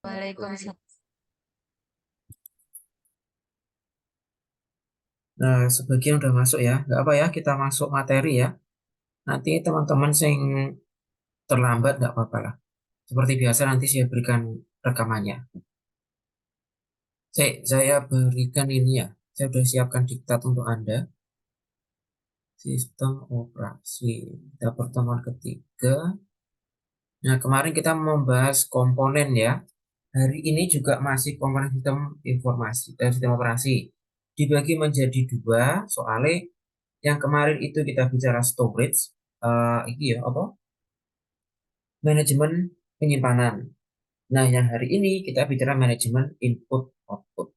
Waalaikumsalam. Nah, sebagian udah masuk ya. Nggak apa ya, kita masuk materi ya. Nanti teman-teman yang terlambat nggak apa-apa lah. Seperti biasa nanti saya berikan rekamannya. Saya berikan ini ya. Saya sudah siapkan diktat untuk Anda. Sistem operasi. Kita pertemuan ketiga. Nah, kemarin kita membahas komponen ya. Hari ini juga masih komponen sistem informasi dan sistem operasi. Dibagi menjadi dua, soalnya yang kemarin itu kita bicara storage, ini ya apa? Manajemen penyimpanan. Nah, yang hari ini kita bicara manajemen input output.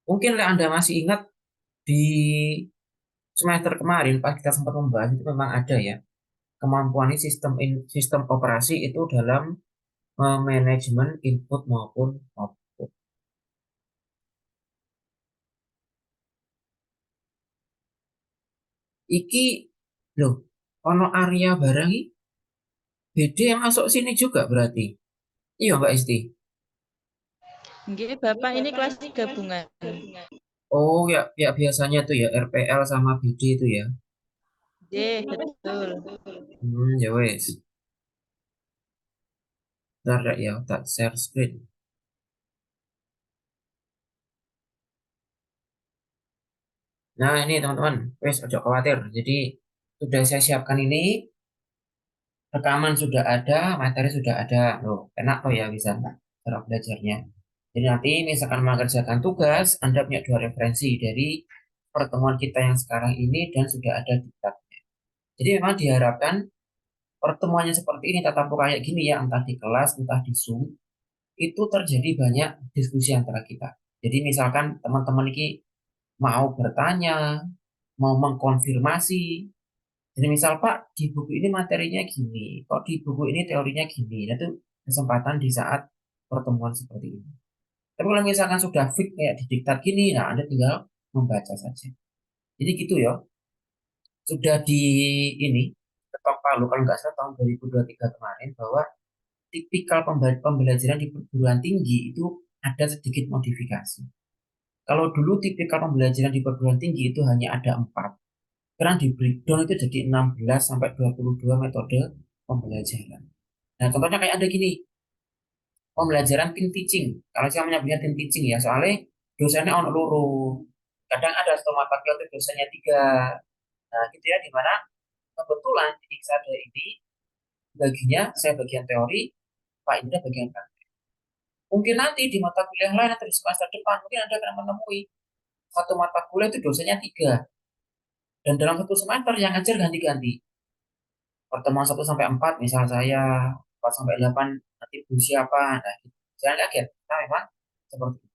Mungkin Anda masih ingat di semester kemarin pas kita sempat membahas itu memang ada ya kemampuan sistem operasi itu dalam manajemen input maupun output. Iki loh, ono area barang iki BD yang masuk sini juga berarti. Iya Mbak Isti. Nggih, Bapak ini kelas gabungan. Oh ya, ya biasanya tuh ya RPL sama BD itu ya. Nggih, betul. Ya wes. Ntar ya, tak share screen. Nah ini teman-teman, wes ojo khawatir. Jadi sudah saya siapkan ini, rekaman sudah ada, materi sudah ada. Loh, enak kok ya bisa cara belajarnya. Jadi nanti misalkan mengerjakan tugas, Anda punya dua referensi dari pertemuan kita yang sekarang ini dan sudah ada diktat. Jadi memang diharapkan pertemuannya seperti ini, tatap muka kayak gini ya, entah di kelas, entah di Zoom, itu terjadi banyak diskusi antara kita. Jadi misalkan teman-teman ini mau bertanya, mau mengkonfirmasi. Jadi misal Pak, di buku ini materinya gini, kok di buku ini teorinya gini. Nah, itu kesempatan di saat pertemuan seperti ini. Tapi kalau misalkan sudah fix kayak di diktat gini, nah Anda tinggal membaca saja. Jadi gitu ya, sudah di ini, ketok palu kalau nggak salah tahun 2023 kemarin bahwa tipikal pembelajaran di perguruan tinggi itu ada sedikit modifikasi. Kalau dulu tipikal pembelajaran di perguruan tinggi itu hanya ada 4. Sekarang di breakdown itu jadi 16 sampai 22 metode pembelajaran. Nah, contohnya kayak ada gini, pembelajaran team teaching. Kalau saya menyebutnya team teaching ya, soalnya dosennya ono loro. Kadang ada satu mata kuliah itu dosennya 3. Nah, gitu ya, di mana kebetulan di saya ini baginya saya bagian teori, Pak Indra bagian praktik. Mungkin nanti di mata kuliah lain atau di semester depan mungkin Anda akan menemui satu mata kuliah itu dosennya 3 dan dalam satu semester yang ngajar ganti-ganti. Pertemuan 1 sampai 4 misal saya 4 sampai 8 nanti Bu siapa. Nah, gitu. Jangan kaget. Nah, memang seperti itu.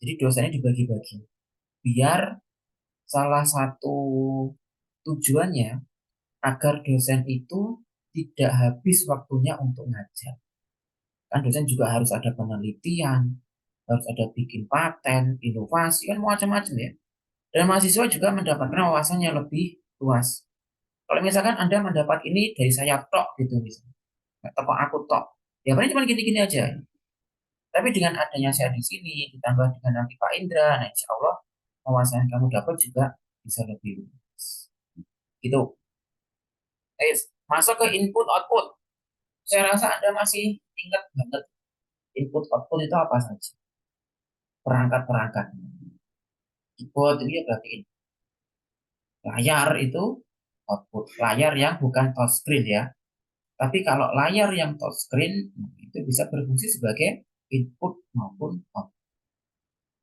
Jadi dosennya dibagi-bagi. Biar salah satu tujuannya agar dosen itu tidak habis waktunya untuk ngajar. Kan dosen juga harus ada penelitian, harus ada bikin paten, inovasi, kan macam-macam ya. Dan mahasiswa juga mendapatkan wawasan yang lebih luas. Kalau misalkan Anda mendapat ini dari saya tok gitu misalnya, atau aku tok, ya paling cuma gini-gini aja. Tapi dengan adanya saya di sini, ditambah dengan nanti Pak Indra, nah insya Allah wawasan yang kamu dapat juga bisa lebih luas. Gitu. Masuk ke input output. Saya rasa Anda masih ingat banget input output itu apa saja. Perangkat-perangkat. Keyboard itu ya berarti layar itu output. Layar yang bukan touchscreen ya. Tapi kalau layar yang touchscreen itu bisa berfungsi sebagai input maupun output.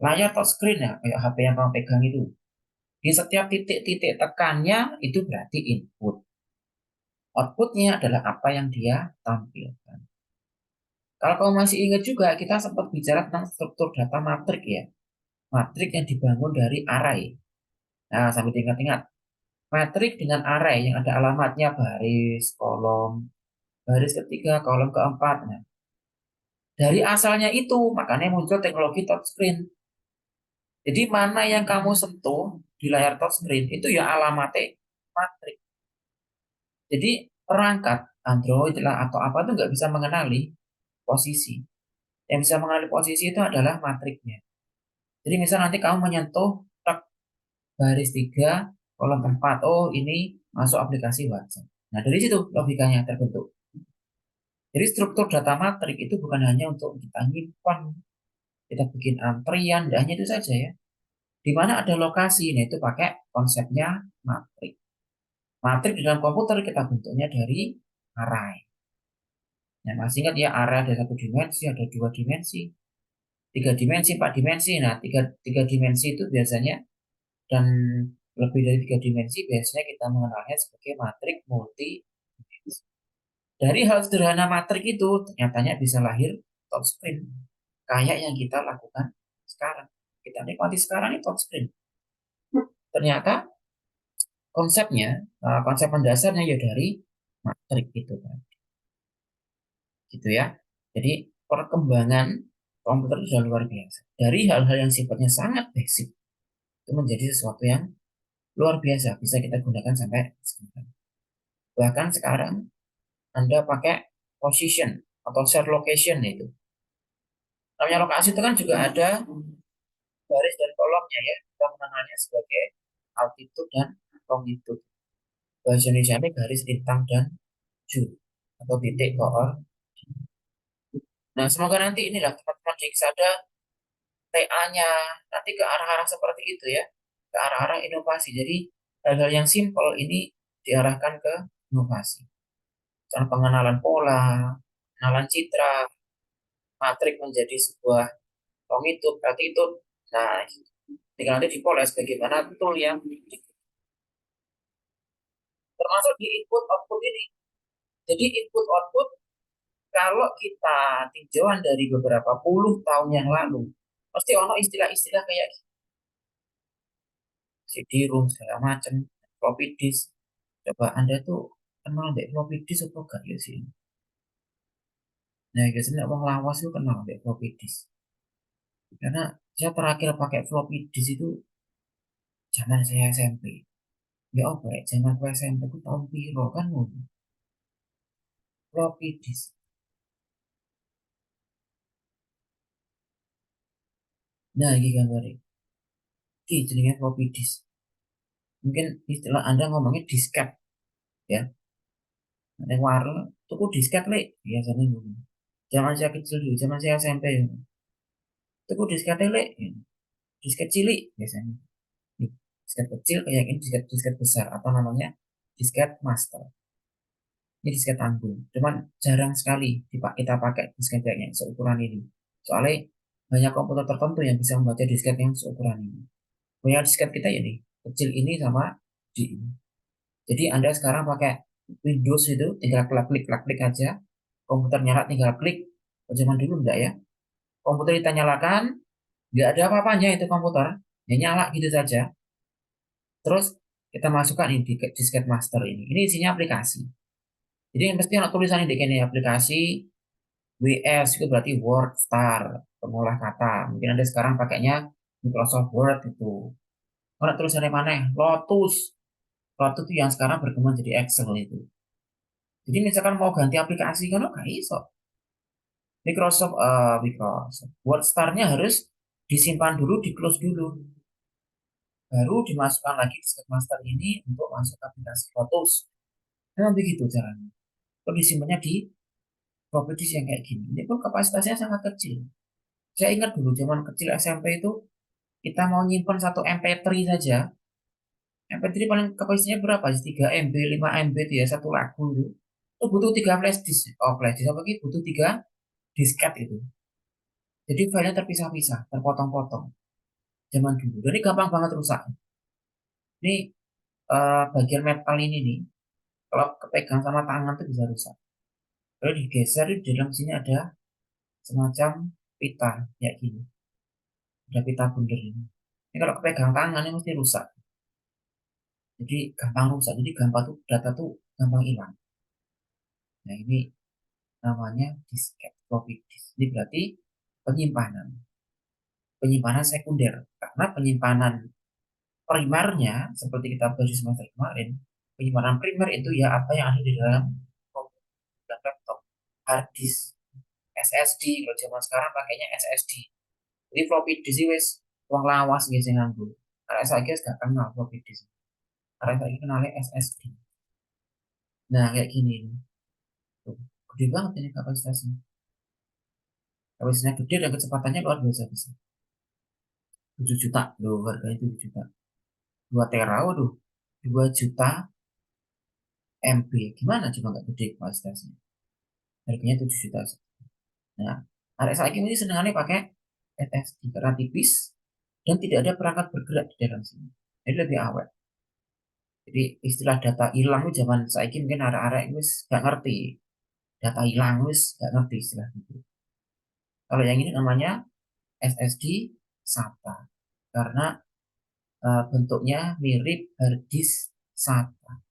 Layar touchscreen ya, kayak HP yang kamu pegang itu. Di setiap titik-titik tekannya itu berarti input. Outputnya adalah apa yang dia tampilkan. Kalau kamu masih ingat juga, kita sempat bicara tentang struktur data matrik ya. Matrik yang dibangun dari array. Nah, sambil ingat-ingat. Matrik dengan array yang ada alamatnya baris, kolom, baris ketiga, kolom keempat. Nah, dari asalnya itu, makanya muncul teknologi touchscreen. Jadi mana yang kamu sentuh di layar touchscreen itu ya alamatnya matrik. Jadi perangkat Android lah atau apa itu nggak bisa mengenali posisi. Yang bisa mengenali posisi itu adalah matriknya. Jadi misal nanti kamu menyentuh tak baris 3 kolom 4, oh ini masuk aplikasi WhatsApp. Nah dari situ logikanya terbentuk. Jadi struktur data matrik itu bukan hanya untuk kita nyimpan, kita bikin antrian, tidak hanya itu saja ya. Di mana ada lokasi, nah itu pakai konsepnya matrik. Matrik di dalam komputer kita bentuknya dari array. Nah, masih ingat ya, array ada satu dimensi, ada dua dimensi, tiga dimensi, empat dimensi. Nah, tiga dimensi itu biasanya, dan lebih dari tiga dimensi biasanya kita mengenalnya sebagai matrik multi dimensi. Dari hal sederhana matrik itu, nyatanya bisa lahir touchscreen. Kayak yang kita lakukan sekarang. Kita nikmati sekarang ini touchscreen. Ternyata konsepnya, konsep mendasarnya ya dari matrik itu kan. Gitu ya. Jadi perkembangan komputer itu sudah luar biasa. Dari hal-hal yang sifatnya sangat basic itu menjadi sesuatu yang luar biasa bisa kita gunakan sampai sekarang. Bahkan sekarang Anda pakai position atau share location itu. Namanya lokasi itu kan juga ada baris dan kolomnya ya. Kita mengenalnya sebagai altitude dan longitude. Bahasa Indonesia ini garis lintang dan jur atau titik koordinat. Nah, semoga nanti inilah teman-teman di ada TA-nya nanti ke arah-arah seperti itu ya, ke arah-arah inovasi. Jadi hal-hal yang simpel ini diarahkan ke inovasi. Soal pengenalan pola, pengenalan citra, matrik menjadi sebuah longitude, latitude. Nah, tinggal nanti dipoles bagaimana tool yang termasuk di input output ini. Jadi input output kalau kita tinjauan dari beberapa puluh tahun yang lalu, pasti ono istilah-istilah kayak CD-ROM segala macam, floppy disk. Coba Anda tuh kenal deh floppy disk apa gak ya sih? Nah, biasanya orang lawas itu kenal deh floppy disk. Karena saya terakhir pakai floppy disk itu zaman saya SMP. Ya apa ya, zaman saya SMP itu tahun piro kan ngono. Floppy disk. Nah, ini gambarnya. Ini jenisnya floppy disk. Mungkin istilah Anda ngomongnya disket ya. Ada warna, tuku disket lek biasanya ngono. Zaman saya kecil dulu, zaman saya SMP ya. Tuku disket lek, disket cilik biasanya. Disket kecil kayak ini disket besar atau namanya disket master. Ini disket tanggung. Cuman jarang sekali kita pakai disket yang seukuran ini. Soalnya banyak komputer tertentu yang bisa membaca disket yang seukuran ini. Punya disket kita ya nih, kecil ini sama di ini. Jadi Anda sekarang pakai Windows itu tinggal klik aja. Komputer nyala tinggal klik. Zaman dulu enggak ya. Komputer kita nyalakan, nggak ada apa-apanya itu komputer. Ya nyala gitu saja. Terus kita masukkan ini di disket master ini. Ini isinya aplikasi. Jadi yang pasti ada tulisan di sini aplikasi WS itu berarti Word Star, pengolah kata. Mungkin Anda sekarang pakainya Microsoft Word itu. Kalau tulisannya mana? Lotus. Lotus itu yang sekarang berkembang jadi Excel itu. Jadi misalkan mau ganti aplikasi kan nggak iso. Microsoft Word Star-nya harus disimpan dulu, di close dulu. Baru dimasukkan lagi di Disket Master ini untuk masuk aplikasi Lotus. Memang begitu caranya. Kalau disimpannya di properties yang kayak gini. Ini pun kapasitasnya sangat kecil. Saya ingat dulu zaman kecil SMP itu kita mau nyimpan satu MP3 saja. MP3 paling kapasitasnya berapa sih? 3 MB, 5 MB itu ya satu lagu itu. Itu butuh 3 flash disk. Oh, flash disk apa gitu? Butuh 3 disket itu. Jadi filenya terpisah-pisah, terpotong-potong. Zaman dulu. Jadi gampang banget rusak. Ini bagian metal ini nih, kalau kepegang sama tangan tuh bisa rusak. Kalau digeser di dalam sini ada semacam pita kayak gini. Ada pita bundar ini. Ini kalau kepegang tangan ini mesti rusak. Jadi gampang rusak. Jadi gampang tuh data tuh gampang hilang. Nah ini namanya disket floppy disk. Ini berarti penyimpanan. Penyimpanan sekunder. Karena penyimpanan primernya seperti kita bahas di semester kemarin, penyimpanan primer itu ya apa yang ada di dalam komputer dan laptop, hard disk, SSD. Kalau zaman sekarang pakainya SSD. Jadi floppy disk wis wong lawas nggih sing nganggo. Arek saiki wis gak kenal floppy disk. Arek saiki kenalnya SSD. Nah, kayak gini. Tuh, gede banget ini kapasitasnya. Kapasitasnya gede dan kecepatannya luar biasa bisa. 7 juta loh harganya 7 juta. 2 tera, waduh. 2 juta MB. Gimana coba nggak gede kapasitasnya? Harganya 7 juta. Nah, arek saiki ini senengannya pakai SSD karena tipis dan tidak ada perangkat bergerak di dalam sini. Jadi lebih awet. Jadi istilah data hilang itu zaman saiki mungkin arek-arek wis gak ngerti. Data hilang wis gak ngerti istilah itu. Kalau yang ini namanya SSD SATA karena bentuknya mirip hard disk SATA.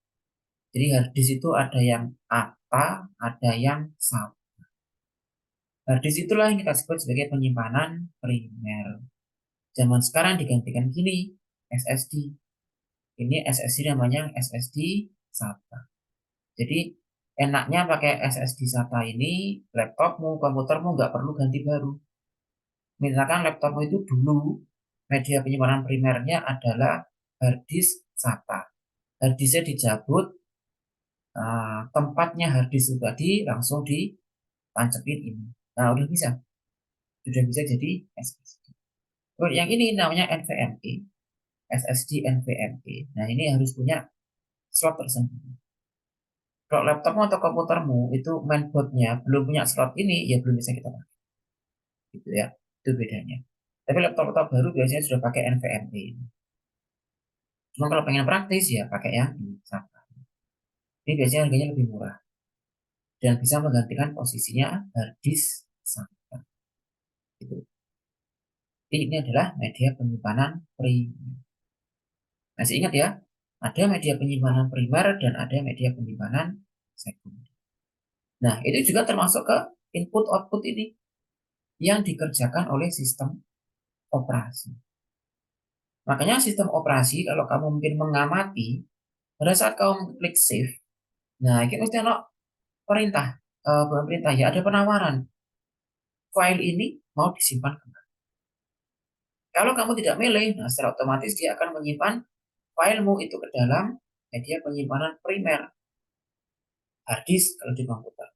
Jadi hard disk itu ada yang ATA, ada yang SATA. Hard disk itulah yang kita sebut sebagai penyimpanan primer. Zaman sekarang digantikan gini, SSD. Ini SSD namanya SSD SATA. Jadi enaknya pakai SSD SATA ini, laptopmu, komputermu nggak perlu ganti baru. Misalkan laptopmu itu dulu media penyimpanan primernya adalah hard disk SATA. Hard disknya dicabut, tempatnya hard disk itu tadi langsung ditancepin ini. Nah, sudah bisa jadi SSD. Terus yang ini namanya NVMe, SSD NVMe. Nah, ini harus punya slot tersendiri. Kalau laptopmu atau komputermu itu mainboardnya belum punya slot ini, ya belum bisa kita pakai. Gitu ya, itu bedanya. Tapi laptop-laptop baru biasanya sudah pakai NVMe. Cuma kalau pengen praktis ya pakai yang ini. Ini biasanya harganya lebih murah dan bisa menggantikan posisinya hard disk SATA. Gitu. Jadi ini adalah media penyimpanan primer. Masih ingat ya, ada media penyimpanan primer dan ada media penyimpanan sekunder. Nah, itu juga termasuk ke input-output ini yang dikerjakan oleh sistem operasi. Makanya sistem operasi, kalau kamu mungkin mengamati, pada saat kamu klik save, nah ini mesti ada perintah, bukan perintah ya, ada penawaran. File ini mau disimpan kemana? Kalau kamu tidak milih, nah secara otomatis dia akan menyimpan filemu itu ke dalam media penyimpanan primer, hard disk kalau di komputer.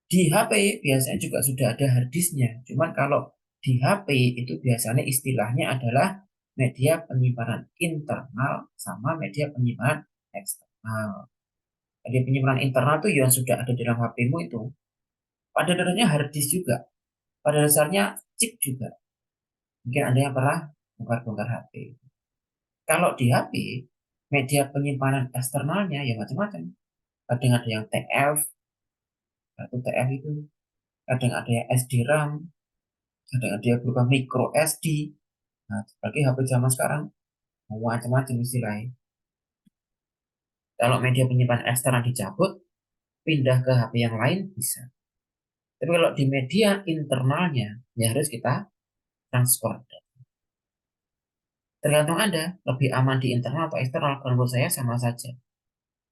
Di HP biasanya juga sudah ada hard disknya. Cuman kalau di HP itu biasanya istilahnya adalah media penyimpanan internal sama media penyimpanan eksternal. Media penyimpanan internal itu yang sudah ada di dalam HP-mu itu. Pada dasarnya hard disk juga. Pada dasarnya chip juga. Mungkin Anda yang pernah bongkar-bongkar HP. Kalau di HP, media penyimpanan eksternalnya ya macam-macam. Kadang ada yang TF, atau TF itu. Kadang ada yang SD-RAM, ada yang berupa micro SD. Nah, sebagai HP zaman sekarang, macam-macam istilahnya. Kalau media penyimpanan eksternal dicabut, pindah ke HP yang lain bisa. Tapi kalau di media internalnya, ya harus kita transfer. Tergantung Anda, lebih aman di internal atau eksternal. Kalau menurut saya sama saja.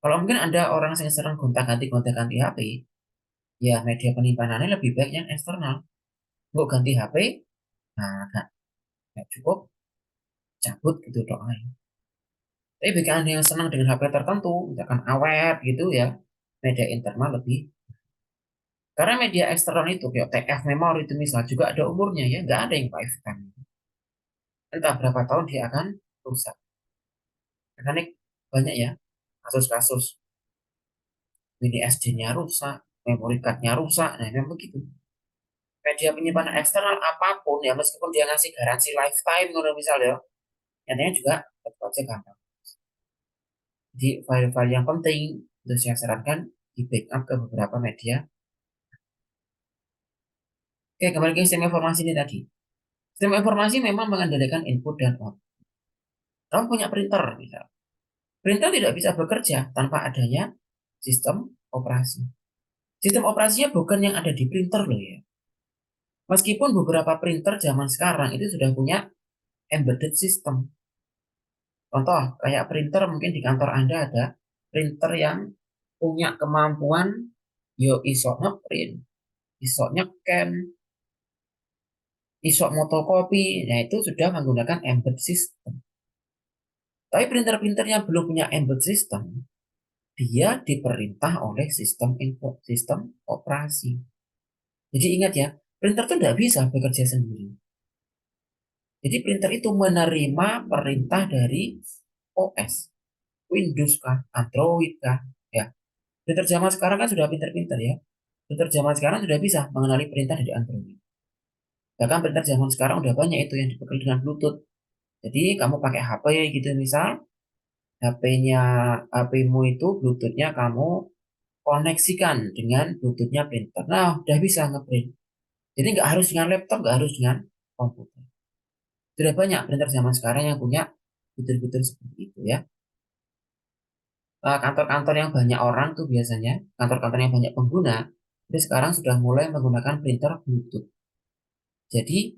Kalau mungkin Anda orang yang sering gonta-ganti HP, ya media penyimpanannya lebih baik yang eksternal. Untuk ganti HP, nah nggak cukup, cabut gitu doang. Tapi bagi Anda yang senang dengan HP tertentu, misalkan awet gitu ya, media internal lebih. Karena media eksternal itu, kayak TF memori itu misal, juga ada umurnya ya, nggak ada yang lifetime. Entah berapa tahun dia akan rusak. Karena banyak ya kasus-kasus mini SD-nya rusak, memory card-nya rusak, nah memang begitu. Media penyimpanan eksternal apapun ya, meskipun dia ngasih garansi lifetime, kalau misalnya, nyatanya juga tetap aja gampang. Jadi file-file yang penting itu saya sarankan di backup ke beberapa media. Oke, kembali ke sistem informasi ini tadi. Sistem informasi memang mengendalikan input dan output. Kamu punya printer, misal. Printer tidak bisa bekerja tanpa adanya sistem operasi. Sistem operasinya bukan yang ada di printer loh ya. Meskipun beberapa printer zaman sekarang itu sudah punya embedded system. Contoh, kayak printer mungkin di kantor Anda ada printer yang punya kemampuan yo iso ngeprint, iso nyeken, iso motokopi. Nah, itu sudah menggunakan embedded system. Tapi printer-printer yang belum punya embedded system, dia diperintah oleh sistem input, sistem operasi. Jadi ingat ya, printer itu tidak bisa bekerja sendiri. Jadi printer itu menerima perintah dari OS, Windows kah, Android kah, ya. Printer zaman sekarang kan sudah pinter-pinter ya. Printer zaman sekarang sudah bisa mengenali perintah dari Android. Bahkan printer zaman sekarang udah banyak itu yang dibekali dengan Bluetooth. Jadi kamu pakai HP gitu misal, HP-nya, HP-mu itu Bluetooth-nya kamu koneksikan dengan Bluetooth-nya printer. Nah, udah bisa ngeprint. Jadi nggak harus dengan laptop, nggak harus dengan komputer. Sudah banyak printer zaman sekarang yang punya fitur-fitur seperti itu ya. Kantor-kantor yang banyak orang tuh biasanya, kantor-kantor yang banyak pengguna, itu sekarang sudah mulai menggunakan printer Bluetooth. Jadi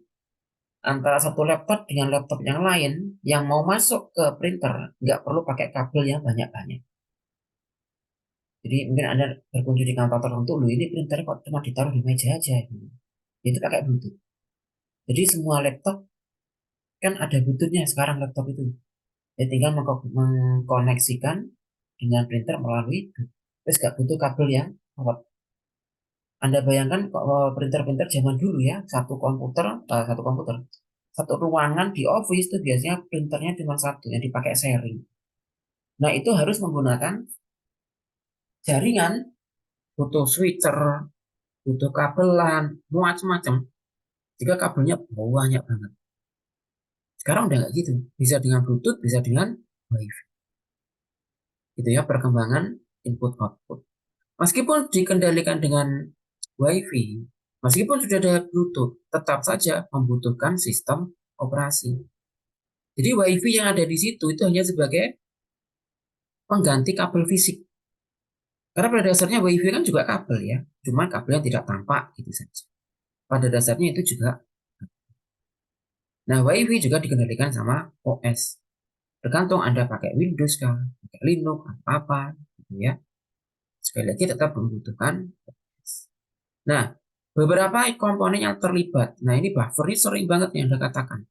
antara satu laptop dengan laptop yang lain yang mau masuk ke printer nggak perlu pakai kabel yang banyak-banyak. Jadi mungkin Anda berkunjung di kantor tertentu, loh ini printer kok cuma ditaruh di meja aja. Gitu. Itu pakai Bluetooth. Jadi semua laptop kan ada Bluetooth-nya sekarang laptop itu. Ya tinggal mengkoneksikan dengan printer melalui Bluetooth. Terus nggak butuh kabel yang kuat. Anda bayangkan printer-printer zaman dulu ya, satu ruangan di office itu biasanya printernya cuma satu yang dipakai sharing. Nah itu harus menggunakan jaringan, butuh switcher, butuh kabelan, macam-macam. Jika kabelnya banyak banget. Sekarang udah nggak gitu, bisa dengan Bluetooth, bisa dengan WiFi. Itu ya perkembangan input output. Meskipun dikendalikan dengan WiFi, meskipun sudah ada Bluetooth, tetap saja membutuhkan sistem operasi. Jadi WiFi yang ada di situ itu hanya sebagai pengganti kabel fisik. Karena pada dasarnya WiFi kan juga kabel ya, cuma kabelnya tidak tampak gitu saja. Pada dasarnya itu juga. Nah, WiFi juga dikendalikan sama OS. Tergantung Anda pakai Windows kah, pakai Linux, apa gitu ya. Sekali lagi tetap membutuhkan OS. Nah, beberapa komponen yang terlibat. Nah, ini buffer ini sering banget yang Anda katakan.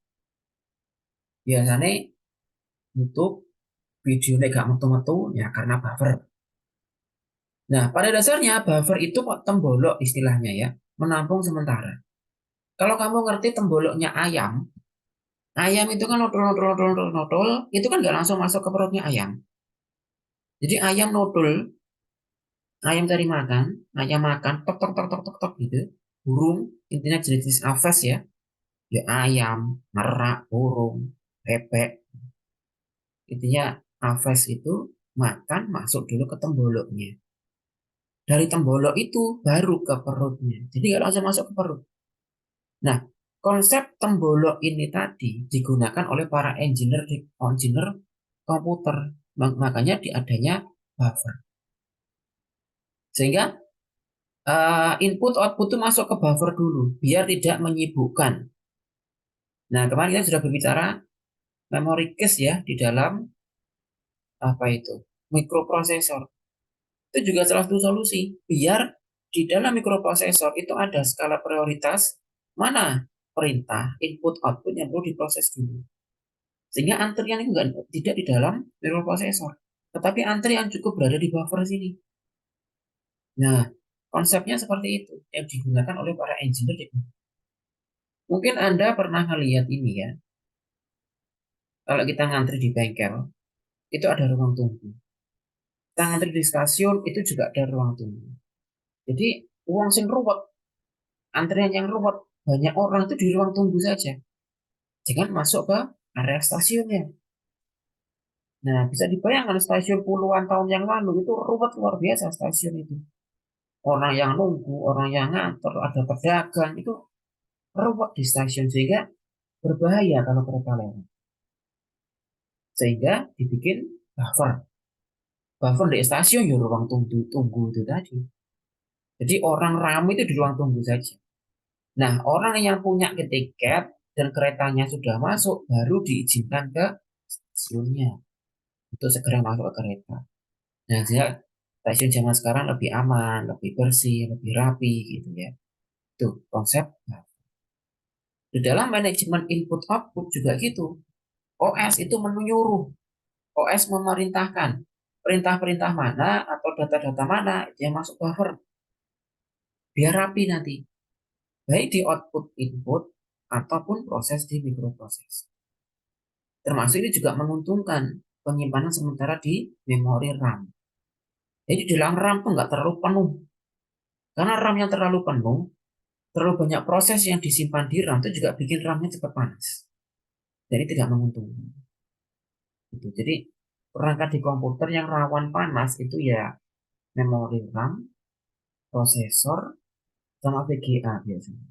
Biasanya YouTube video gak metu-metu ya karena buffer. Nah, pada dasarnya buffer itu kok tembolok istilahnya ya, menampung sementara. Kalau kamu ngerti temboloknya ayam, ayam itu kan nodol, nodol, nodol, nodol, nodol, itu kan nggak langsung masuk ke perutnya ayam. Jadi ayam nodol, ayam cari makan, ayam makan, tok, tok, tok, tok, tok, tok gitu. Burung, intinya jenis aves ya, ya ayam, merak, burung, bebek. Intinya aves itu makan masuk dulu ke temboloknya. Dari tembolok itu baru ke perutnya. Jadi nggak langsung masuk ke perut. Nah, konsep tembolok ini tadi digunakan oleh para engineer komputer. Makanya diadanya buffer. Sehingga input output itu masuk ke buffer dulu biar tidak menyibukkan. Nah, kemarin kita sudah berbicara memory cache ya di dalam apa itu? Mikroprosesor. Itu juga salah satu solusi biar di dalam mikroprosesor itu ada skala prioritas mana perintah input output yang perlu diproses dulu. Sehingga antrian itu tidak di dalam mikroprosesor, tetapi antrian cukup berada di buffer sini. Nah, konsepnya seperti itu yang digunakan oleh para engineer. Mungkin Anda pernah melihat ini ya, kalau kita ngantri di bengkel, itu ada ruang tunggu. Kita ngantri di stasiun, itu juga ada ruang tunggu. Jadi, uang sing ruwet, antrian yang ruwet, banyak orang itu di ruang tunggu saja. Jangan masuk ke area stasiunnya. Nah, bisa dibayangkan stasiun puluhan tahun yang lalu itu ruwet luar biasa stasiun itu. Orang yang nunggu, orang yang ngantor, ada pedagang, itu ruwet di stasiun sehingga berbahaya kalau kereta lewat. Sehingga dibikin buffer. Buffer di stasiun ya ruang tunggu itu tadi. Jadi orang ramai itu di ruang tunggu saja. Nah, orang yang punya tiket dan keretanya sudah masuk baru diizinkan ke stasiunnya untuk segera masuk ke kereta. Nah, sehingga stasiun zaman sekarang lebih aman, lebih bersih, lebih rapi gitu ya. Itu konsep. Di dalam manajemen input output juga gitu. OS itu menyuruh, OS memerintahkan perintah-perintah mana atau data-data mana yang masuk buffer. Biar rapi nanti. Baik di output input ataupun proses di mikroproses. Termasuk ini juga menguntungkan penyimpanan sementara di memori RAM. Jadi di dalam RAM tuh nggak terlalu penuh. Karena RAM yang terlalu penuh, terlalu banyak proses yang disimpan di RAM itu juga bikin RAM-nya cepat panas. Jadi tidak menguntungkan. Gitu. Jadi perangkat di komputer yang rawan panas itu ya memori RAM, prosesor, sama VGA biasanya.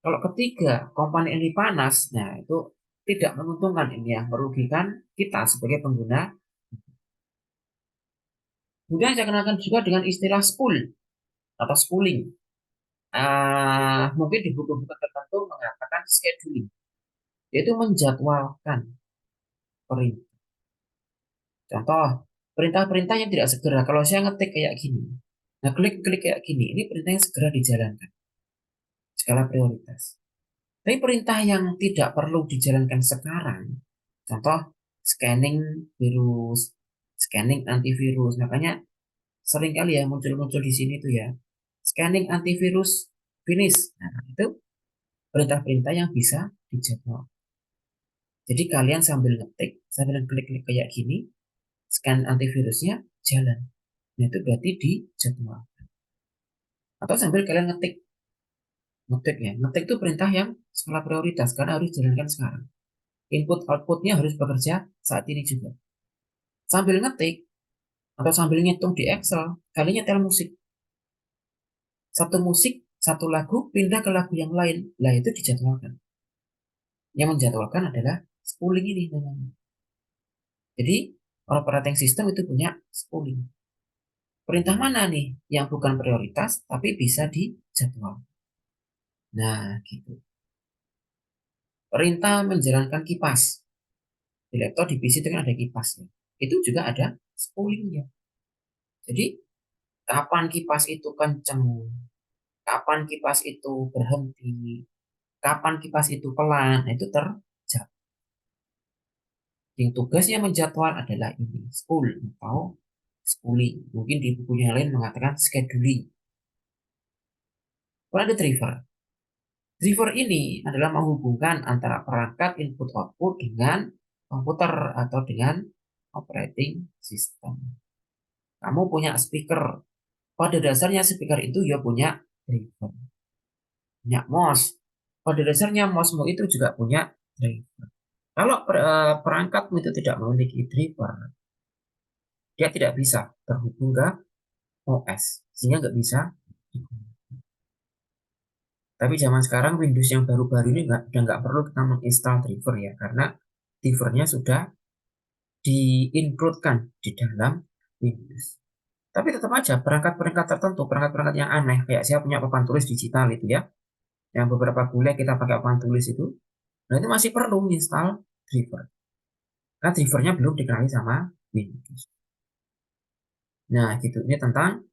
Kalau ketiga komponen ini panas, nah itu tidak menguntungkan, ini ya, merugikan kita sebagai pengguna. Kemudian saya kenalkan juga dengan istilah spool atau spooling. Mungkin di buku-buku tertentu mengatakan scheduling, yaitu menjadwalkan perintah. Contoh, perintah-perintah yang tidak segera. Kalau saya ngetik kayak gini, nah klik-klik kayak gini, ini perintah yang segera dijalankan, skala prioritas. Tapi perintah yang tidak perlu dijalankan sekarang, contoh scanning virus, scanning antivirus, makanya sering kali ya muncul-muncul di sini tuh ya, scanning antivirus finish. Nah, itu perintah-perintah yang bisa dijadwal. Jadi kalian sambil ngetik, sambil klik-klik kayak gini, scan antivirusnya jalan. Nah, itu berarti dijadwal. Atau sambil kalian ngetik, ngetik ya. Ngetik itu perintah yang skala prioritas karena harus dijalankan sekarang. Input outputnya harus bekerja saat ini juga. Sambil ngetik atau sambil ngitung di Excel, kalian nyetel musik. Satu musik, satu lagu pindah ke lagu yang lain. Lah itu dijadwalkan. Yang menjadwalkan adalah spooling ini namanya. Jadi operating system itu punya spooling. Perintah mana nih yang bukan prioritas tapi bisa dijadwal. Nah, gitu. Perintah menjalankan kipas. Di laptop, di PC itu kan ada kipasnya. Itu juga ada spoolingnya. Jadi, kapan kipas itu kencang, kapan kipas itu berhenti, kapan kipas itu pelan, nah itu terjadwal. Yang tugasnya menjadwal adalah ini, spool atau spooling. Mungkin di bukunya lain mengatakan scheduling. Kalau ada driver. Driver ini adalah menghubungkan antara perangkat input output dengan komputer atau dengan operating system. Kamu punya speaker. Pada dasarnya speaker itu ya punya driver. Punya mouse. Pada dasarnya mousemu itu juga punya driver. Kalau perangkatmu itu tidak memiliki driver, dia tidak bisa terhubung ke OS. Sehingga nggak bisa digunakan. Tapi zaman sekarang Windows yang baru-baru ini udah nggak perlu kita menginstal driver ya. Karena drivernya sudah di-includekan di dalam Windows. Tapi tetap aja perangkat-perangkat tertentu, perangkat-perangkat yang aneh, kayak saya punya papan tulis digital itu ya, yang beberapa kuliah kita pakai papan tulis itu, nah itu masih perlu install driver. Karena drivernya belum dikenali sama Windows. Nah, gitu. Ini tentang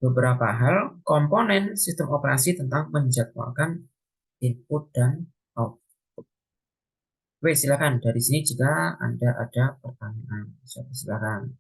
beberapa hal komponen sistem operasi tentang menjadwalkan input dan output. Oke, silakan. Dari sini jika Anda ada pertanyaan, silakan.